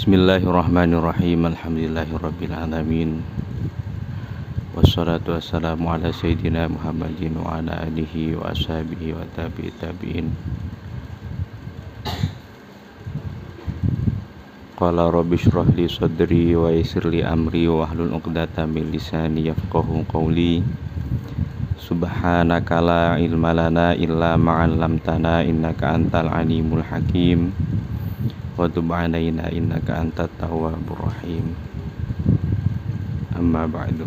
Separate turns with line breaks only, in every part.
Bismillahirrahmanirrahim. Alhamdulillahirrabbilalamin. Wassalatu wassalamu ala sayyidina Muhammadin wa ala alihi wa ashabihi wa tabi'in. Qala rabbi shrah li sadri wa yassir li amri wa hlul 'uqdatam min lisani yafqahu qawli. Subhanaka la ilma lana illa ma 'allamtana innaka antal alimul hakim. Wa tub 'alaina innaka antat tawwabur rahim. Amma ba'du.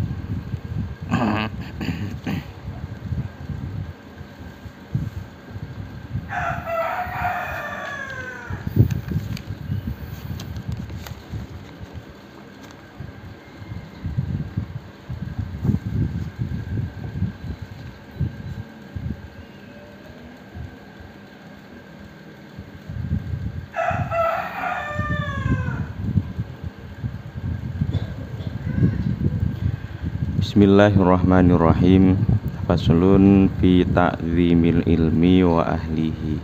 Bismillahirrahmanirrahim. Faslun fi ta'zimil ilmi wa ahlihi.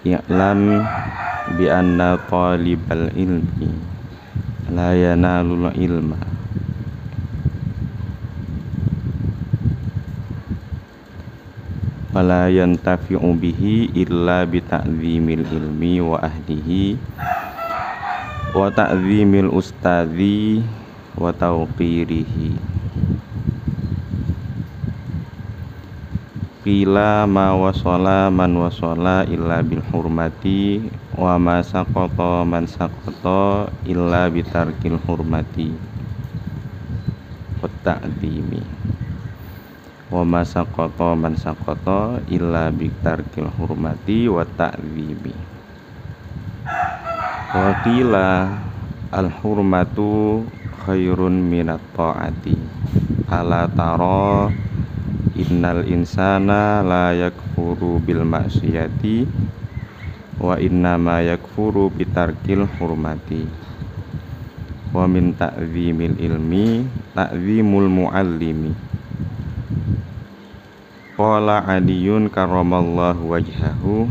I'lam bi anna talibal ilmi la yanalul ilma wa la yantafi'u bihi illa bi ta'zimil ilmi wa ahlihi wa ta'zimil ustadzi wa tawqirihi. Qila ma wasala man wasala illa bil hurmati wa ma saqata man saqata illa bi tarkil hurmati wa ta'zimi wa ma saqata man saqata illa bi tarkil hurmati wa ta'zimi. Wa qila al-hurmatu khairun minat ta'ati. Ala tara innal insana la yakfuru bil ma'siyati wa innama yakfuru bitarkil hurmati. Wa min ta'zimil ilmi ta'zimul muallimi. Qala Aliyun karramallahu wajhahu,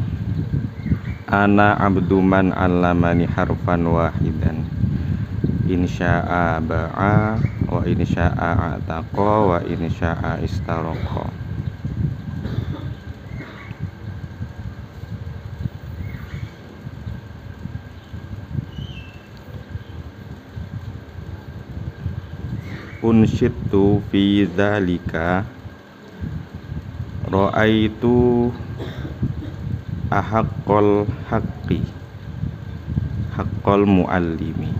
ana abdu man 'allamani harfan wahidan insya'a ba'a wa insya'a ataqa wa insya'a istaraqa. Unsyidtu fi dzalika ra'aitu ahaqqal haqqi haqqal muallimi.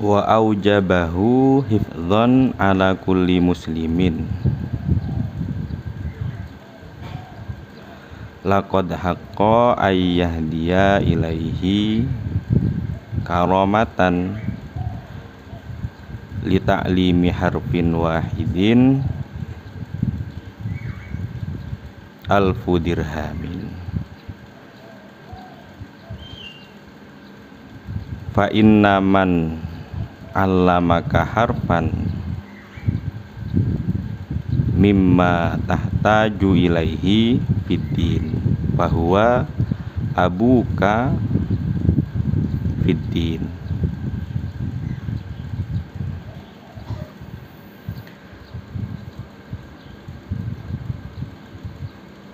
Wa aujabahu hifdzan ala kulli muslimin. Laqad haqqa ayyahdiya ilaihi karamatan li ta'limi harfin wahidin alfu dirhamin. Fa inna man 'allamaka harfan mimma tahtaju ilaihi fiddin fahuwa abuka fiddin.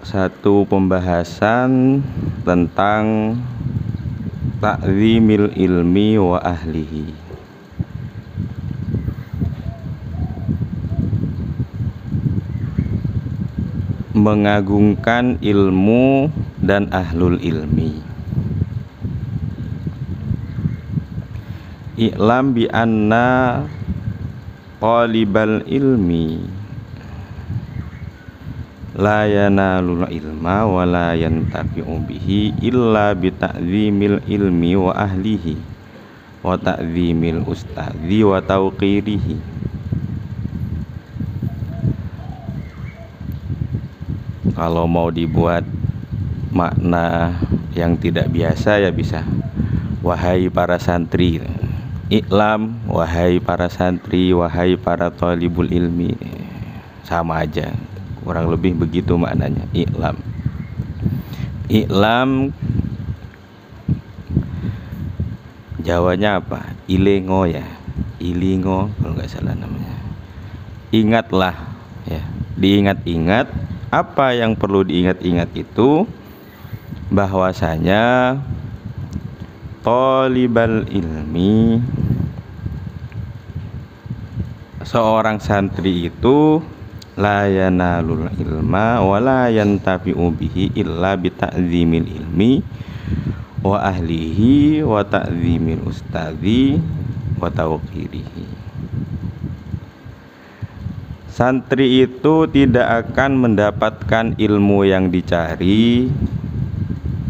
Satu pembahasan tentang ta'zimil ilmi wa ahlihi. Mengagungkan ilmu dan ahlul ilmi. I'lam bi anna talibal ilmi la yanalul ilma wa la yantafi'u bihi illa bi ta'zimil ilmi wa ahlihi wa ta'zimil ustadzi wa tauqirihi. Kalau mau dibuat makna yang tidak biasa ya bisa wahai para santri, iklam, wahai para santri, wahai para thalibul ilmi, sama aja, kurang lebih begitu maknanya. Iklam, iklam Jawanya apa? Ilingo ya, ilingo kalau nggak salah namanya. Ingatlah ya, diingat-ingat. Apa yang perlu diingat-ingat itu bahwasanya thalibal ilmi, seorang santri itu la yanalul ilma wa la yantafi'u bihi illa bi ta'zimil ilmi wa ahlihi wa ta'zimil ustadzi wa tauqirihi. Santri itu tidak akan mendapatkan ilmu yang dicari,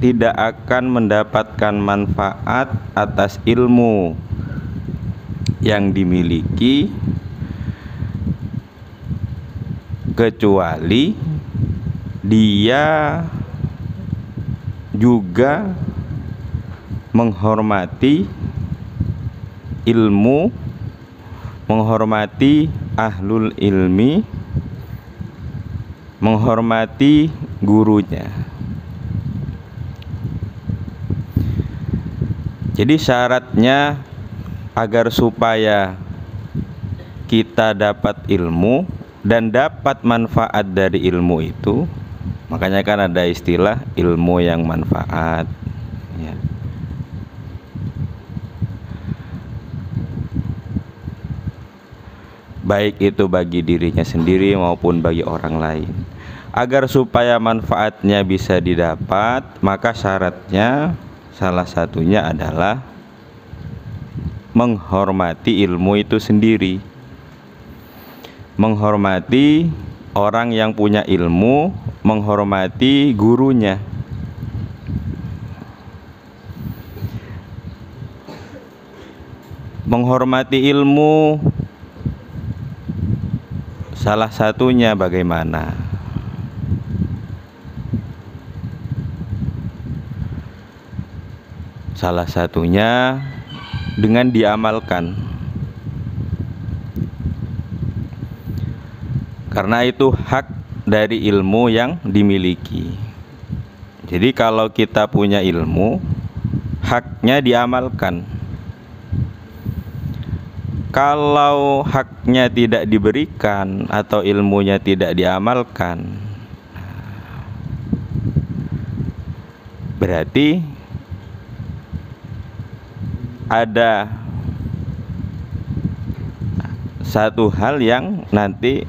tidak akan mendapatkan manfaat atas ilmu yang dimiliki, kecuali dia juga menghormati ilmu, menghormati ahlul ilmi, menghormati gurunya. Jadi syaratnya agar supaya kita dapat ilmu dan dapat manfaat dari ilmu itu, makanya kan ada istilah ilmu yang manfaat ya. Baik itu bagi dirinya sendiri maupun bagi orang lain. Agar supaya manfaatnya bisa didapat, maka syaratnya salah satunya adalah menghormati ilmu itu sendiri, menghormati orang yang punya ilmu, menghormati gurunya. Menghormati ilmu salah satunya bagaimana? Salah satunya dengan diamalkan. Karena itu hak dari ilmu yang dimiliki. Jadi kalau kita punya ilmu, haknya diamalkan. Kalau haknya tidak diberikan atau ilmunya tidak diamalkan, berarti ada satu hal yang nanti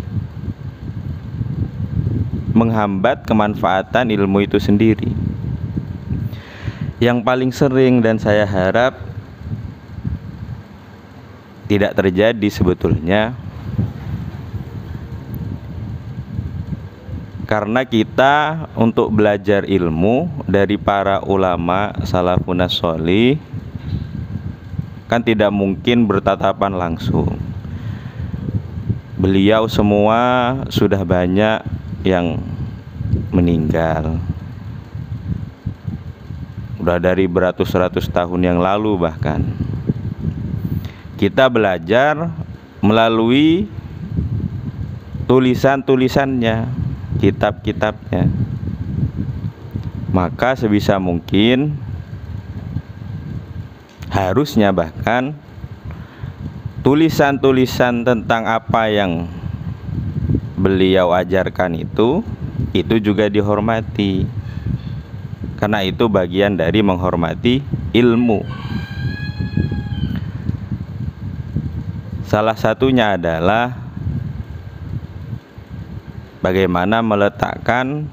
menghambat kemanfaatan ilmu itu sendiri. Yang paling sering dan saya harap tidak terjadi sebetulnya, karena kita untuk belajar ilmu dari para ulama salafun sholih kan tidak mungkin bertatapan langsung. Beliau semua sudah banyak yang meninggal, udah dari beratus-ratus tahun yang lalu bahkan. Kita belajar melalui tulisan-tulisannya, kitab-kitabnya. Maka sebisa mungkin, harusnya bahkan tulisan-tulisan tentang apa yang beliau ajarkan itu juga dihormati. Karena itu bagian dari menghormati ilmu. Salah satunya adalah bagaimana meletakkan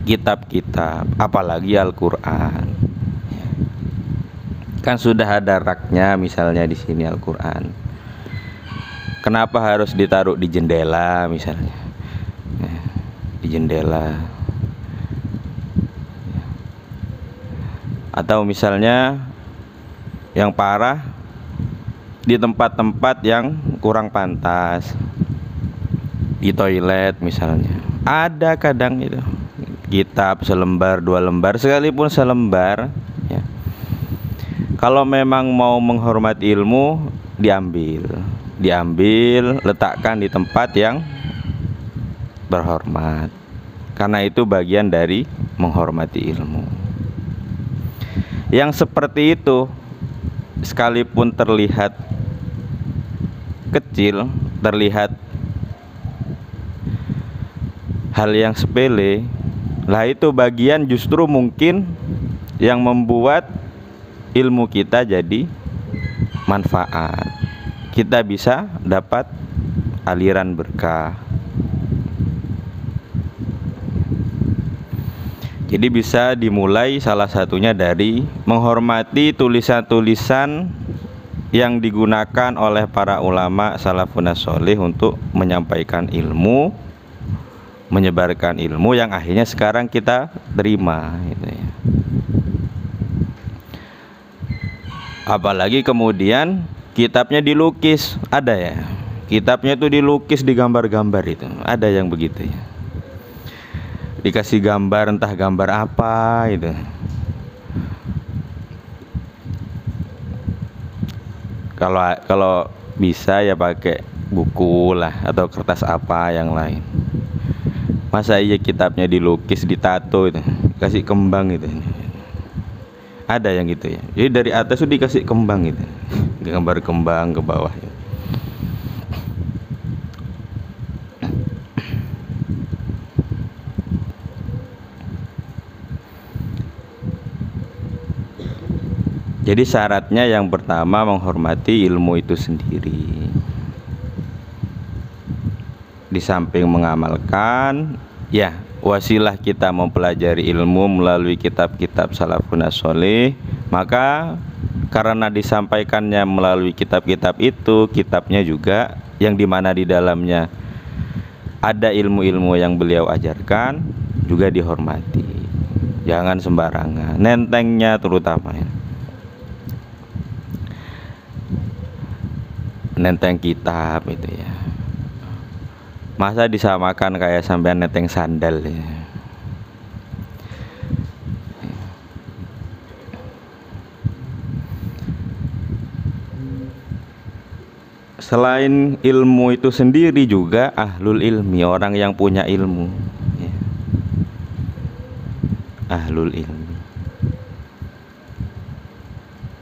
kitab-kitab, apalagi Al-Quran. Kan sudah ada raknya misalnya di sini Al-Quran. Kenapa harus ditaruh di jendela misalnya? Di jendela. Atau misalnya yang parah, di tempat-tempat yang kurang pantas, di toilet misalnya. Ada kadang itu kitab selembar, 2 lembar, sekalipun selembar ya. Kalau memang mau menghormati ilmu, diambil, letakkan di tempat yang berhormat, karena itu bagian dari menghormati ilmu. Yang seperti itu sekalipun terlihat kecil, terlihat hal yang sepele, lah itu bagian justru mungkin yang membuat ilmu kita jadi manfaat. Kita bisa dapat aliran berkah. Jadi bisa dimulai salah satunya dari menghormati tulisan-tulisan yang digunakan oleh para ulama salafun sholih untuk menyampaikan ilmu, menyebarkan ilmu yang akhirnya sekarang kita terima gitu ya. Apalagi kemudian kitabnya dilukis, ada ya, kitabnya itu dilukis, digambar-gambar, itu ada yang begitu ya, dikasih gambar, entah gambar apa itu. Kalau bisa ya pakai buku lah atau kertas apa yang lain. Masa iya kitabnya dilukis, ditato itu, kasih kembang itu. Ada yang gitu ya. Jadi dari atas itu dikasih kembang itu, gambar kembang ke bawah ya. Jadi syaratnya yang pertama menghormati ilmu itu sendiri. Di samping mengamalkan, ya wasilah kita mempelajari ilmu melalui kitab-kitab salafun sholih, maka karena disampaikannya melalui kitab-kitab itu, kitabnya juga yang dimana di dalamnya ada ilmu-ilmu yang beliau ajarkan juga dihormati. Jangan sembarangan, nentengnya terutama ya. Nenteng kitab itu ya, masa disamakan kayak sampean nenteng sandal ya. Selain ilmu itu sendiri juga ahlul ilmi, orang yang punya ilmu ya. Ahlul ilmi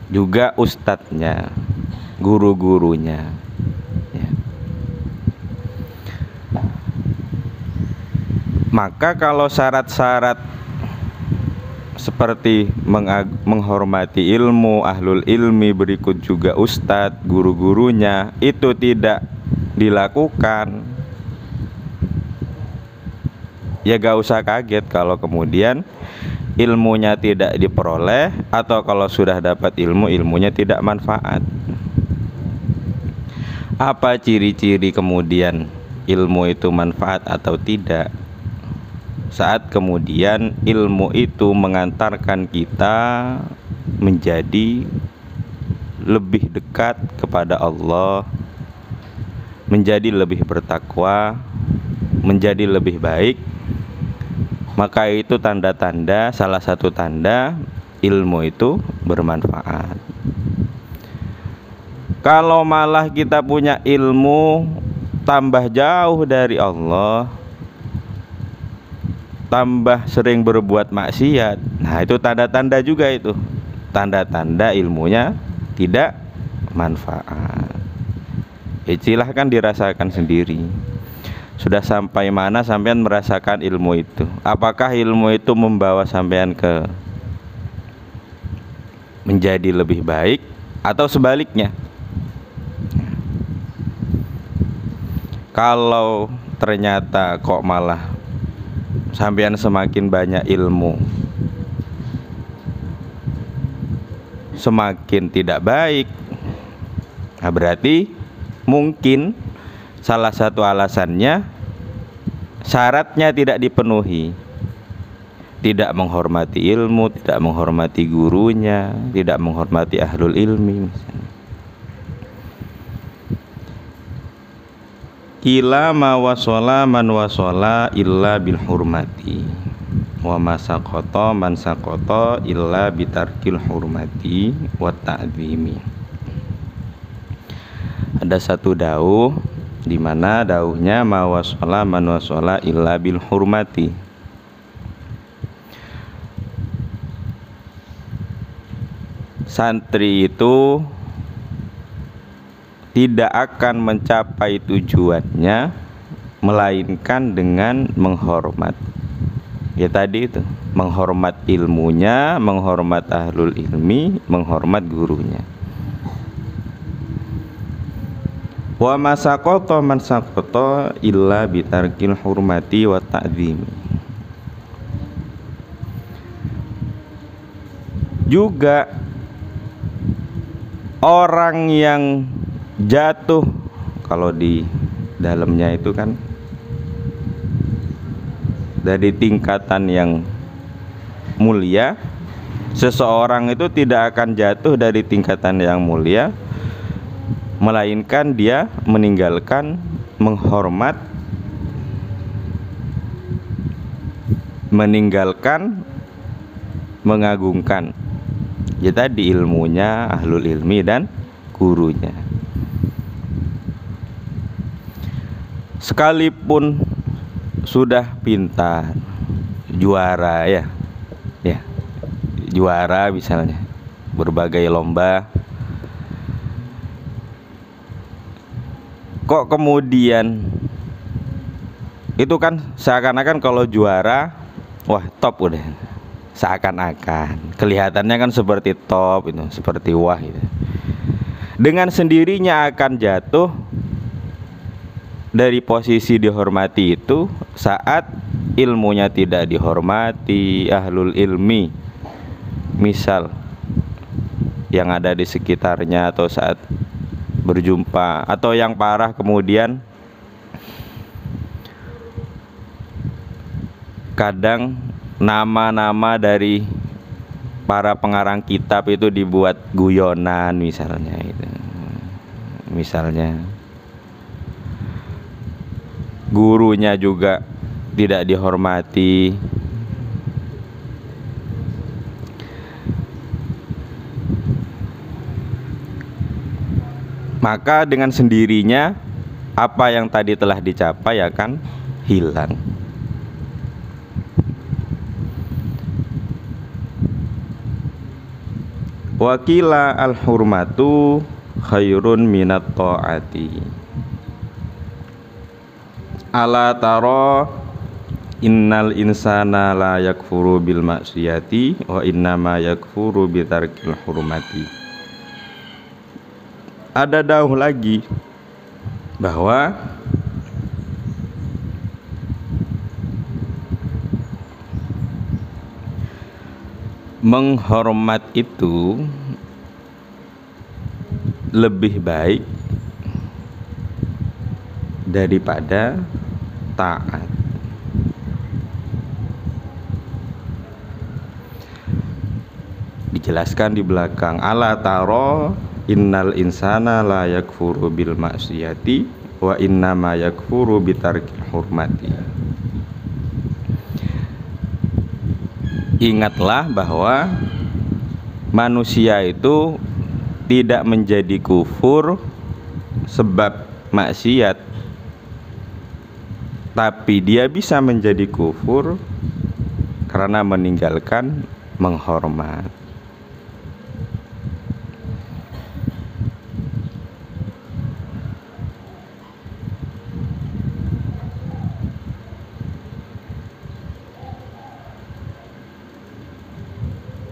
juga ustadznya, guru-gurunya ya. Maka kalau syarat-syarat seperti menghormati ilmu, ahlul ilmi, berikut juga ustadz, guru-gurunya, itu tidak dilakukan, ya gak usah kaget kalau kemudian ilmunya tidak diperoleh, atau kalau sudah dapat ilmu, ilmunya tidak manfaat. Apa ciri-ciri kemudian ilmu itu manfaat atau tidak? Saat kemudian ilmu itu mengantarkan kita menjadi lebih dekat kepada Allah, menjadi lebih bertakwa, menjadi lebih baik, maka itu tanda-tanda, salah satu tanda ilmu itu bermanfaat. Kalau malah kita punya ilmu tambah jauh dari Allah, tambah sering berbuat maksiat, nah itu tanda-tanda juga, itu tanda-tanda ilmunya tidak manfaat. Silahkan dirasakan sendiri. Sudah sampai mana sampean merasakan ilmu itu? Apakah ilmu itu membawa sampean ke menjadi lebih baik atau sebaliknya? Kalau ternyata kok malah sampean semakin banyak ilmu, semakin tidak baik, nah berarti mungkin salah satu alasannya syaratnya tidak dipenuhi. Tidak menghormati ilmu, tidak menghormati gurunya, tidak menghormati ahlul ilmi misalnya. Wakila ma wasala man wasala illa bil hurmati wa masaqata man saqata illa bitarkil hurmati wa ta'zimi. Ada satu dauh di mana dauhnya ma wasala man wasala illa bil hurmati. Santri itu tidak akan mencapai tujuannya melainkan dengan menghormat. Ya tadi itu, menghormat ilmunya, menghormat ahlul ilmi, menghormat gurunya. Wa masaqata man saqata illa bitarkil hurmati wa ta'zimi. Juga orang yang jatuh, kalau di dalamnya itu kan dari tingkatan yang mulia, seseorang itu tidak akan jatuh dari tingkatan yang mulia melainkan dia meninggalkan meninggalkan mengagungkan, ya tadi ilmunya, ahlul ilmi dan gurunya. Sekalipun sudah pintar, juara ya juara misalnya berbagai lomba, kok kemudian itu kan seakan-akan kalau juara wah top udah, seakan-akan kelihatannya kan seperti top itu, seperti wah gitu. Dengan sendirinya akan jatuh dari posisi dihormati itu saat ilmunya tidak dihormati, ahlul ilmi misal yang ada di sekitarnya, atau saat berjumpa, atau yang parah kemudian kadang nama-nama dari para pengarang kitab itu dibuat guyonan misalnya itu. Misalnya gurunya juga tidak dihormati, maka dengan sendirinya apa yang tadi telah dicapai akan hilang. Wakila al-hurmatu khairun minat ta'ati. Ala taro innal insana la yakfuru bil maksiyati wa innama yakfuru bitarkil hurmati. Ada dauh lagi bahwa menghormat itu lebih baik daripada taat. Dijelaskan di belakang, ala taro innal insana la yakfuru bil maksiyati wa innama yakfuru bitarkil hurmati. Ingatlah bahwa manusia itu tidak menjadi kufur sebab maksiat, tapi dia bisa menjadi kufur karena meninggalkan menghormat.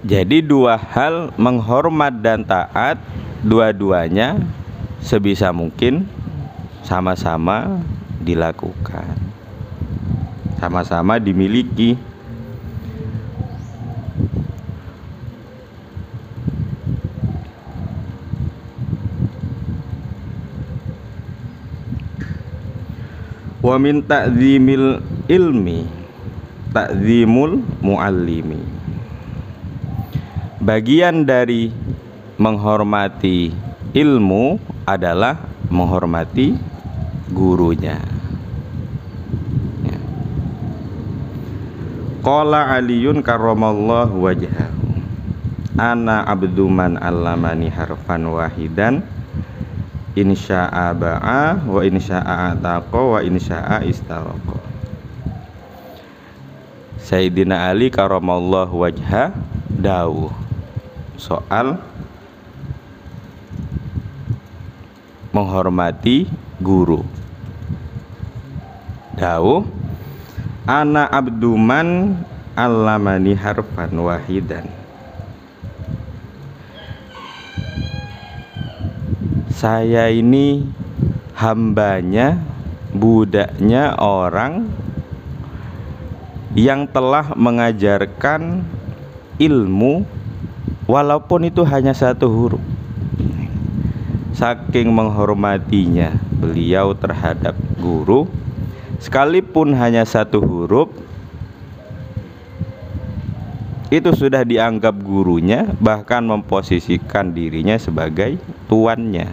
Jadi dua hal, menghormat dan taat, dua-duanya sebisa mungkin sama-sama dilakukan, sama-sama dimiliki. Wa min ta'zimil ilmi ta'zimul muallimi. Bagian dari menghormati ilmu adalah menghormati gurunya. Ya. Qala Aliyun karramallahu wajhahu, ana abdu man allamani harfan wahidan insya'a ba'a wa insya'a ataqa wa insya'a istaraqa. Sayyidina Ali karramallahu wajha dawuh soal menghormati guru. Dawuh, ana abdu man allamani harfan wahidan, saya ini hambanya, budaknya orang yang telah mengajarkan ilmu walaupun itu hanya satu huruf. Saking menghormatinya beliau terhadap guru, sekalipun hanya satu huruf itu sudah dianggap gurunya, bahkan memposisikan dirinya sebagai tuannya.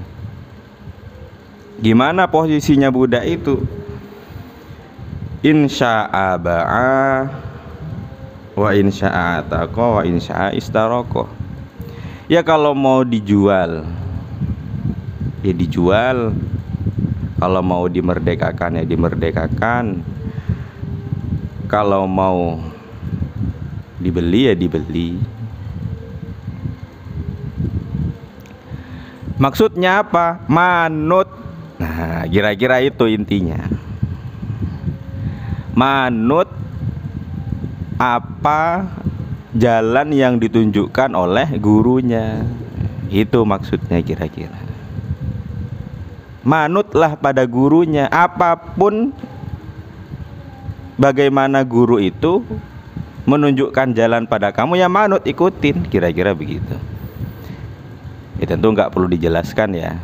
Gimana posisinya budak itu? Insya'a ba'a wa insya'a ataqa wa insya'a istaraqa. Ya kalau mau dijual ya dijual, kalau mau dimerdekakan ya dimerdekakan, kalau mau dibeli ya dibeli. Maksudnya apa? Manut. Nah, kira-kira itu intinya. Manut apa jalan yang ditunjukkan oleh gurunya. Itu maksudnya kira-kira. Manutlah pada gurunya, apapun bagaimana guru itu menunjukkan jalan pada kamu, ya manut, ikutin, kira-kira begitu. Ya tentu nggak perlu dijelaskan ya,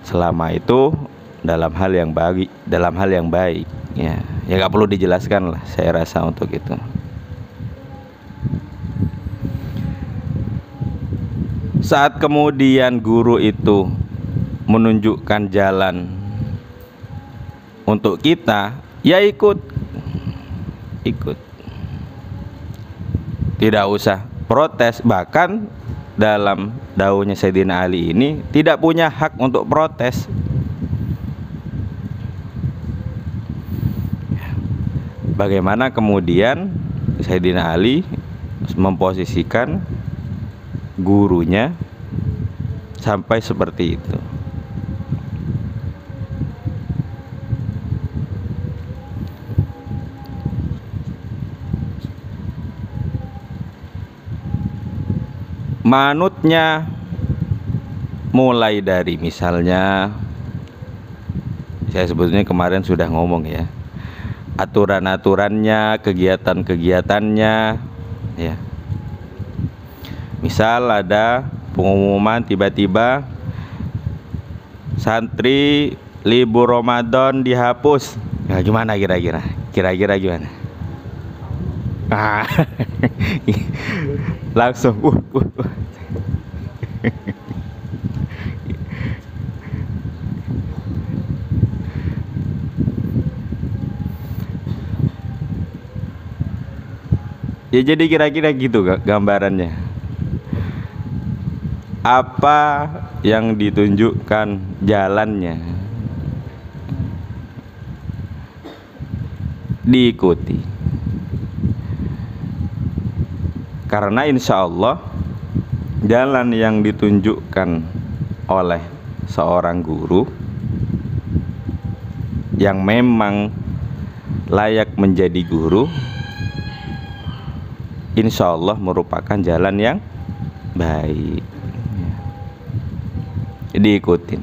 selama itu dalam hal yang baik, ya nggak perlu dijelaskan lah, saya rasa untuk itu. Saat kemudian guru itu menunjukkan jalan untuk kita, ya ikut, tidak usah protes. Bahkan dalam dawuhnya Sayyidina Ali ini tidak punya hak untuk protes. Bagaimana kemudian Sayyidina Ali memposisikan gurunya sampai seperti itu. Manutnya mulai dari misalnya, saya sebetulnya kemarin sudah ngomong ya, aturan-aturannya, kegiatan-kegiatannya ya. Misal ada pengumuman tiba-tiba santri libur Ramadan dihapus. Nah, gimana kira-kira? Kira-kira gimana? Ah, langsung ya, jadi kira-kira gitu gambarannya. Apa yang ditunjukkan jalannya, diikuti. Karena insya Allah jalan yang ditunjukkan oleh seorang guru yang memang layak menjadi guru, insya Allah merupakan jalan yang baik. Diikutin.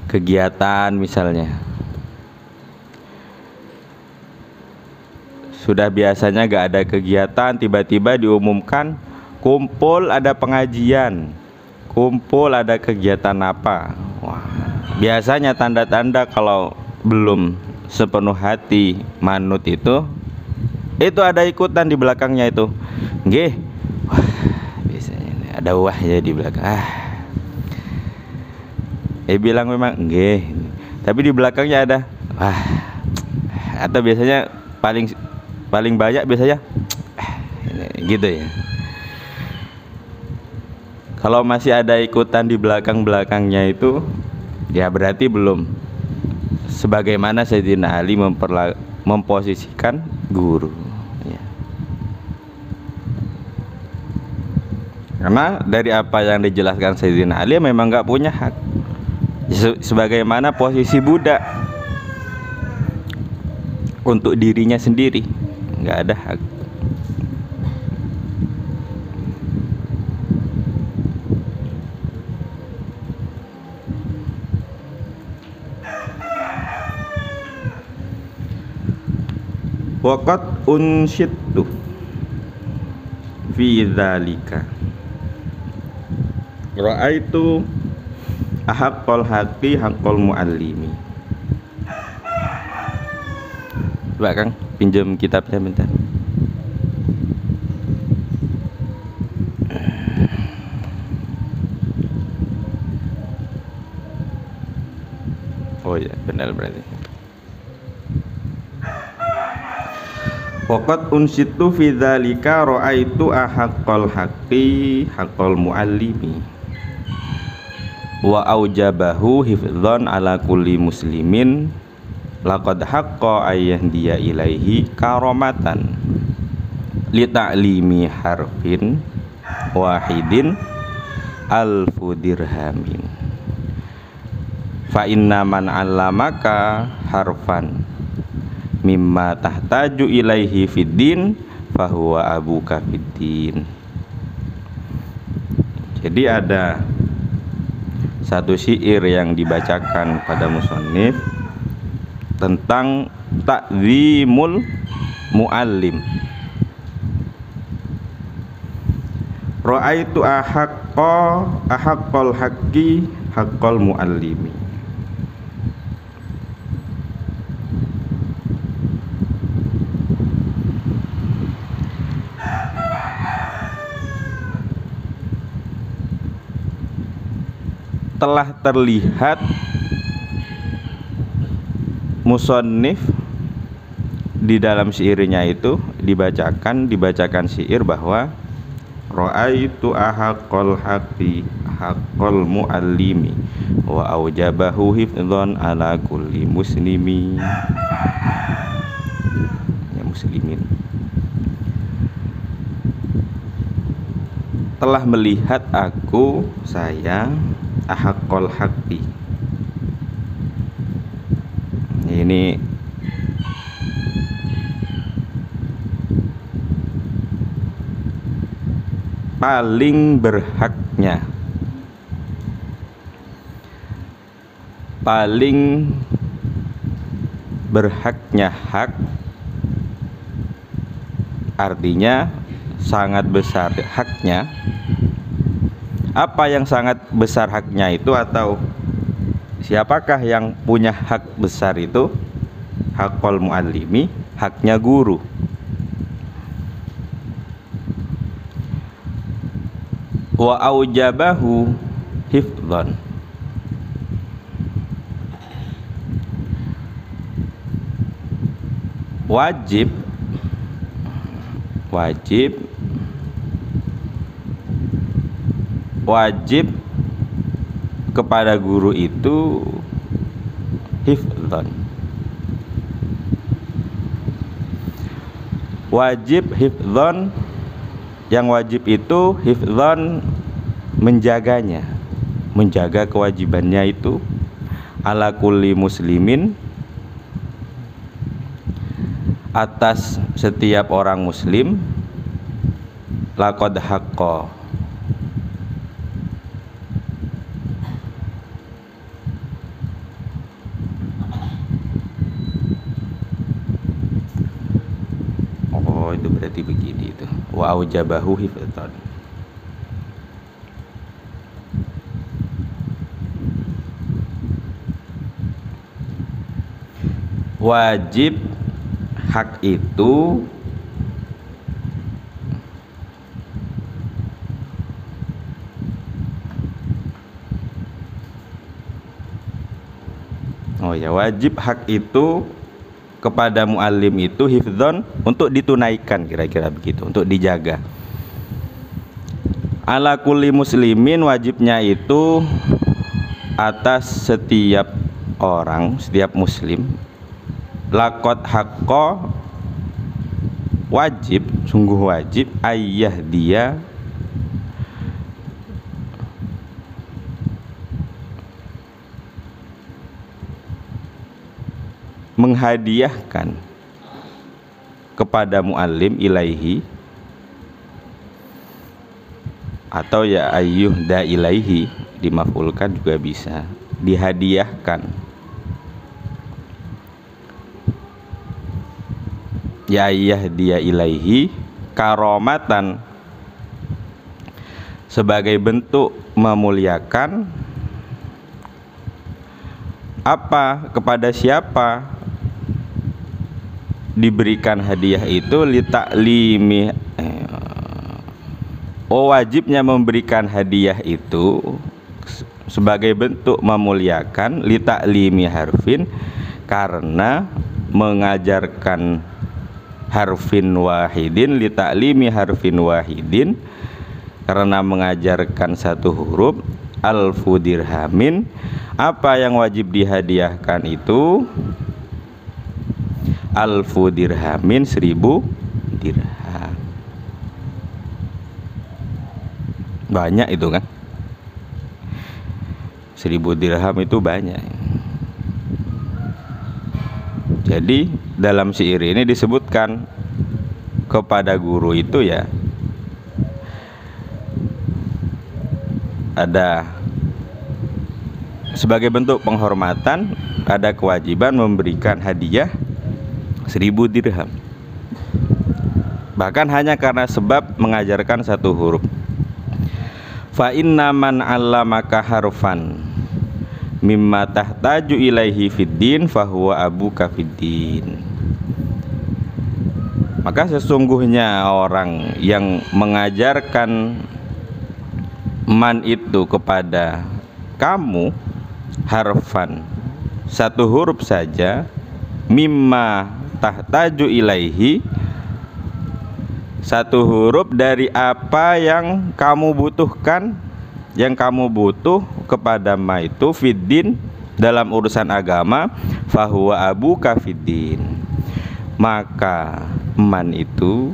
Kegiatan misalnya, sudah biasanya gak ada kegiatan, tiba-tiba diumumkan kumpul ada pengajian, kumpul ada kegiatan apa. Wah, biasanya tanda-tanda kalau belum sepenuh hati manut itu ada ikutan di belakangnya itu. Nggih. Wah, biasanya ada wahnya di belakang. Bilang memang nggih. tapi di belakangnya ada wah, atau biasanya paling banyak biasanya gitu ya. Kalau masih ada ikutan di belakang-belakangnya itu ya berarti belum sebagaimana Sayyidina Ali memposisikan guru ya. Karena dari apa yang dijelaskan Sayyidina Ali memang nggak punya hak sebagaimana posisi budak untuk dirinya sendiri, nggak ada hak. Waqat unsyittu fi dzalika ra'aitu ahaqqal haqqi haqqal muallimi. Coba Kang pinjam kitabnya bentar. Oh ya benar berarti. Waqat unsitu fi dzalika ra'aitu ahaqqal haqqi haqqal muallimi wa aujabahu hifdzan ala kulli muslimin laqad haqqa ayyahdiya ilaihi karamatan li ta'limi harfin wahidin alfu dirhamin fa inna man 'allamaka harfan mimma tahtaju ilaihi fiddin fahuwa abuka fiddin. Jadi ada satu syair yang dibacakan pada musannif tentang ta'zimul muallim. Ra'aitu ahaqqal haqqi haqqal muallimi. Telah terlihat musannif di dalam syairnya itu dibacakan syair bahwa ra'aitu ahaqqal haqqi haqqal muallimi wa aujabahu hifdzan ala kulli muslimi ya muslimin. Telah melihat saya ahaqqal haqqi. Ini paling berhaknya hak, artinya sangat besar haknya. Apa yang sangat besar haknya itu, atau siapakah yang punya hak besar itu? Haqqal muallimi, haknya guru. Wa aujabahu hifdzan, wajib kepada guru itu hifdzan. Wajib hifdzan, yang wajib itu hifdzan menjaganya, menjaga kewajibannya itu ala kulli muslimin, atas setiap orang muslim, laqad haqqa, itu berarti begini itu, wa aujabahu hifdzan. Wajib hak itu ya, wajib hak itu kepada muallim itu hifdzon, untuk ditunaikan, kira-kira begitu, untuk dijaga. Ala kulli muslimin, wajibnya itu atas setiap orang, setiap muslim. Laqad haqqo, wajib, sungguh wajib, ayah dia menghadiahkan kepada muallim ilaihi, atau ya ayyuhda ilaihi, dimafulkan juga bisa, dihadiahkan, ya ayyah dia ilaihi, karomatan, sebagai bentuk memuliakan, apa, kepada siapa diberikan hadiah itu, litaklimi, wajibnya memberikan hadiah itu sebagai bentuk memuliakan, litaklimi harfin, karena mengajarkan harfin wahidin, litaklimi harfin wahidin, karena mengajarkan satu huruf, alfu dirhamin, apa yang wajib dihadiahkan itu, alfu dirhamin, 1000 dirham. Banyak itu kan, 1000 dirham itu banyak. Jadi dalam syair ini disebutkan kepada guru itu ya ada sebagai bentuk penghormatan, ada kewajiban memberikan hadiah 1000 dirham, bahkan hanya karena sebab mengajarkan satu huruf. Fa inna man 'allamaka harfan mimma tahtaju ilaihi fiddin fahuwa abuka fiddin. Maka sesungguhnya orang yang mengajarkan man itu kepada kamu, harfan, satu huruf saja, mimma tahtaju ilaihi, satu huruf dari apa yang kamu butuhkan, yang kamu butuh kepada ma itu, fiddin, dalam urusan agama, fahuwa abuka fiddin, maka man itu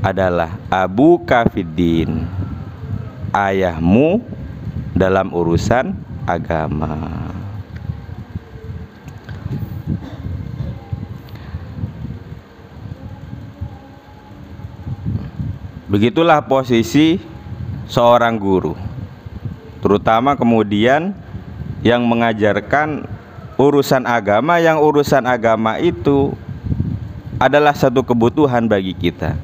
adalah abuka fiddin, ayahmu dalam urusan agama. Begitulah posisi seorang guru, terutama kemudian yang mengajarkan urusan agama, yang urusan agama itu adalah satu kebutuhan bagi kita.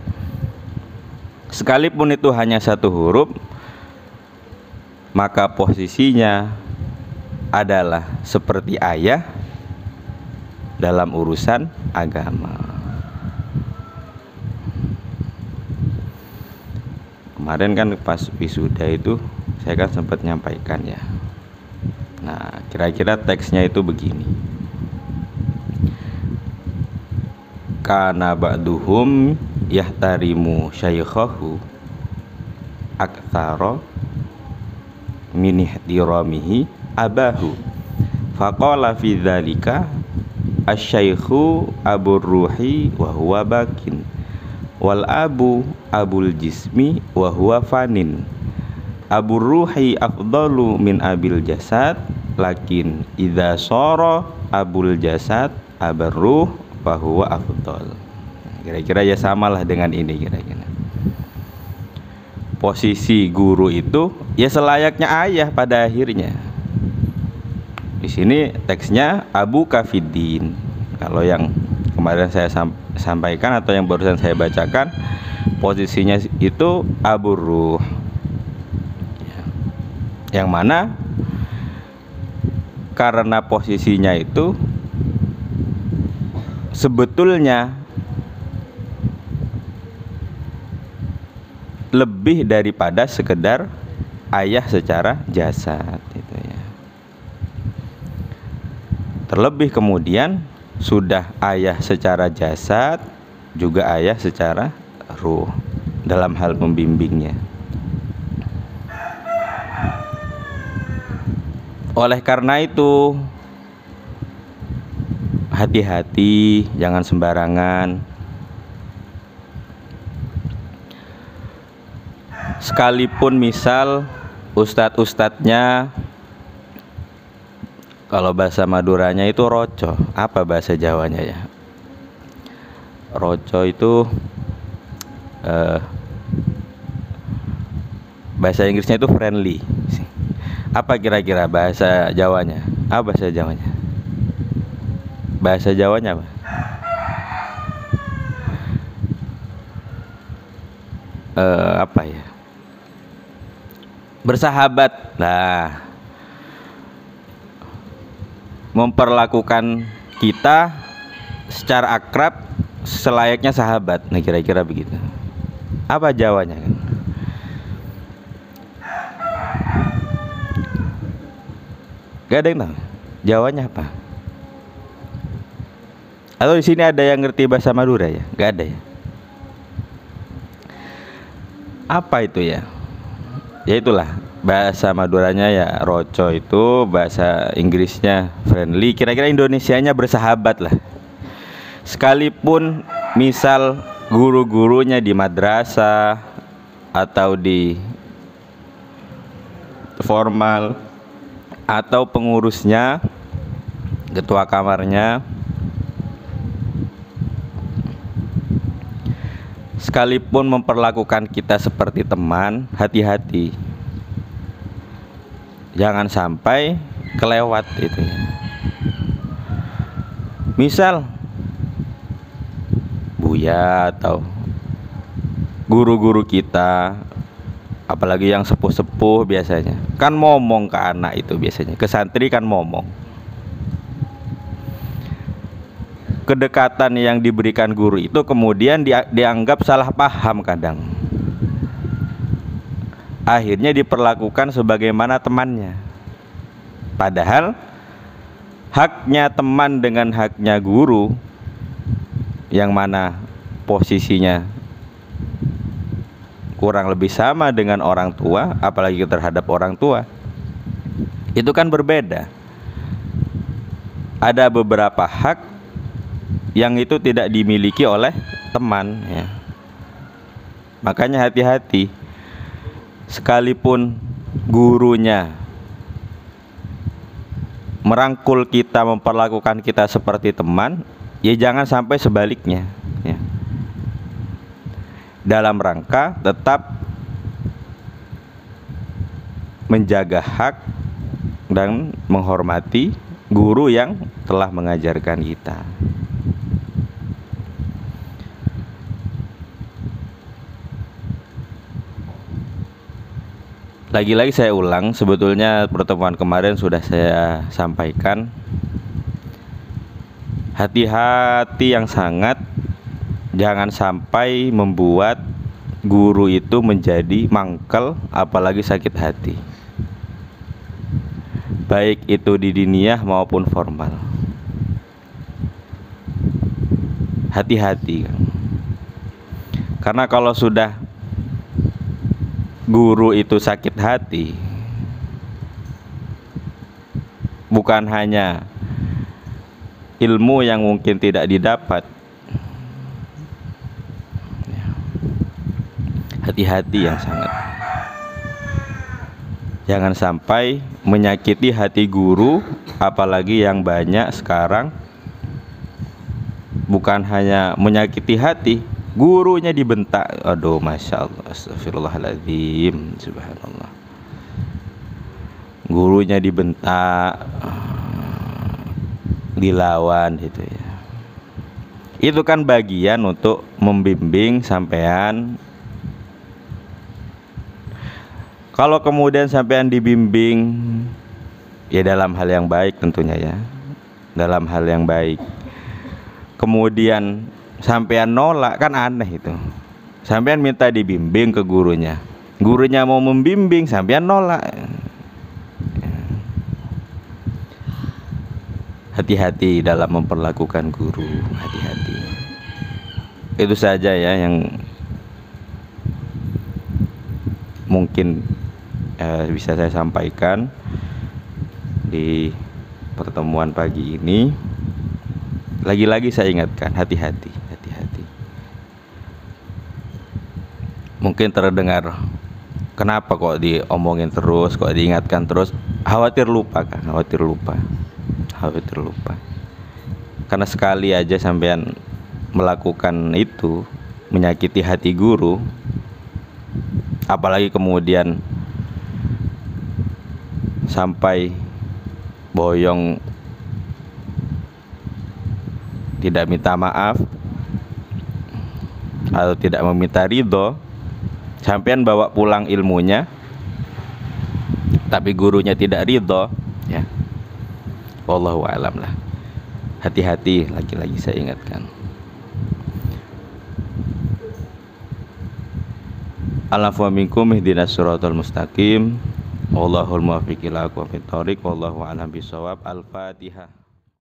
Sekalipun itu hanya satu huruf, maka posisinya adalah seperti ayah dalam urusan agama. Kemarin kan pas wisuda itu saya kan sempat nyampaikan ya. Nah, kira-kira teksnya itu begini. Kana ba'duhum yahtarimu syaikhahu aktsara min ihtiramihi abahu. Faqala fi dzalika asy-syaikhu abur ruhi wa huwa bakin. Wal abu abul jismi wa huwa fanin. Abur ruhi afdalu min abil jasad, lakin idza sara abul jasad abar ruh fa huwa afdal. Kira-kira ya samalah dengan ini kira-kira. Posisi guru itu ya selayaknya ayah pada akhirnya. Di sini teksnya Abu Kafiddin. Kalau yang kemarin saya sampaikan atau yang barusan saya bacakan, posisinya itu Abu Ruh, yang mana karena posisinya itu sebetulnya lebih daripada sekedar ayah secara jasad itu ya. Terlebih kemudian sudah ayah secara jasad, juga ayah secara ruh dalam hal membimbingnya. Oleh karena itu, hati-hati, jangan sembarangan. Sekalipun misal ustadz-ustadznya, kalau bahasa Maduranya itu roco. Apa bahasa Jawanya ya? Roco itu bahasa Inggrisnya itu friendly. Apa kira-kira bahasa Jawanya? Apa bahasa Jawanya? Bahasa Jawanya apa? Apa ya? Bersahabat. Nah, memperlakukan kita secara akrab selayaknya sahabat. Nah, kira-kira begitu. Apa Jawanya kan? Gak ada yang tahu Jawanya apa? Atau di sini ada yang ngerti bahasa Madura ya? Gak ada ya? Apa itu ya? Ya itulah bahasa Maduranya ya roco, itu bahasa Inggrisnya friendly, kira-kira Indonesianya bersahabat lah. Sekalipun misal guru-gurunya di madrasah atau di formal, atau pengurusnya, ketua kamarnya, sekalipun memperlakukan kita seperti teman, hati-hati, jangan sampai kelewat itu ya. Misal Buya atau guru-guru kita, apalagi yang sepuh-sepuh, biasanya kan ngomong ke anak itu, biasanya ke santri kan ngomong. Kedekatan yang diberikan guru itu kemudian dianggap salah paham kadang. Akhirnya diperlakukan sebagaimana temannya. Padahal haknya teman dengan haknya guru, yang mana posisinya kurang lebih sama dengan orang tua, apalagi terhadap orang tua, itu kan berbeda. Ada beberapa hak yang itu tidak dimiliki oleh teman ya. Makanya hati-hati, sekalipun gurunya merangkul kita, memperlakukan kita seperti teman, ya jangan sampai sebaliknya ya. Dalam rangka tetap menjaga hak dan menghormati guru yang telah mengajarkan kita. Lagi-lagi saya ulang, sebetulnya pertemuan kemarin sudah saya sampaikan. Hati-hati yang sangat, jangan sampai membuat guru itu menjadi mangkel, apalagi sakit hati, baik itu di diniyah maupun formal. Hati-hati, karena kalau sudah guru itu sakit hati, bukan hanya ilmu yang mungkin tidak didapat. Hati-hati yang sangat, jangan sampai menyakiti hati guru, apalagi yang banyak sekarang bukan hanya menyakiti hati, gurunya dibentak. Aduh, masya Allah, astagfirullahaladzim, subhanallah. Gurunya dibentak, dilawan gitu ya. Itu kan bagian untuk membimbing sampean. Kalau kemudian sampean dibimbing, ya dalam hal yang baik tentunya ya, dalam hal yang baik, kemudian sampean nolak, kan aneh itu. Sampean minta dibimbing ke gurunya, gurunya mau membimbing, sampean nolak. hati-hati dalam memperlakukan guru, hati-hati. Itu saja ya yang mungkin bisa saya sampaikan di pertemuan pagi ini. Lagi-lagi saya ingatkan, hati-hati, hati-hati. Mungkin terdengar, kenapa kok diomongin terus, kok diingatkan terus? Khawatir lupa kan, khawatir lupa. Karena sekali aja sampean melakukan itu, menyakiti hati guru, apalagi kemudian sampai boyong tidak minta maaf atau tidak meminta ridho, sampean bawa pulang ilmunya tapi gurunya tidak ridho, ya wallahu a'lam lah. Hati-hati, lagi-lagi saya ingatkan. Alafu minkum ihdinas siratal mustaqim. Wallahul muwaffiq ila aqwamit thoriq. Wallahu a'lam bishawab. Al-Fatihah.